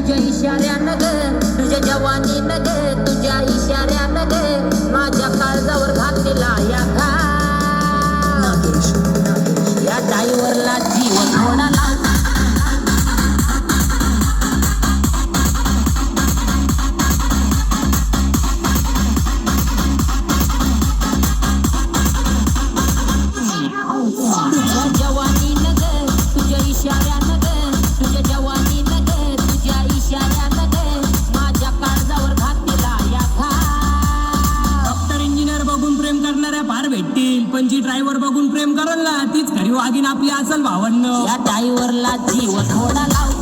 तुझ्या इशाऱ्यानं ग तुझ्या जवानीनं ग तुझ्या इशाऱ्यानं ग माझ्या काळजावर घातलेला या या ड्रायव्हरला जीवन थोडा लाव पण जी ड्रायव्हर बघून प्रेम करल ना तीच खरी वागीन आपली असल भावंड या ड्रायव्हरला जीव थोडा लाव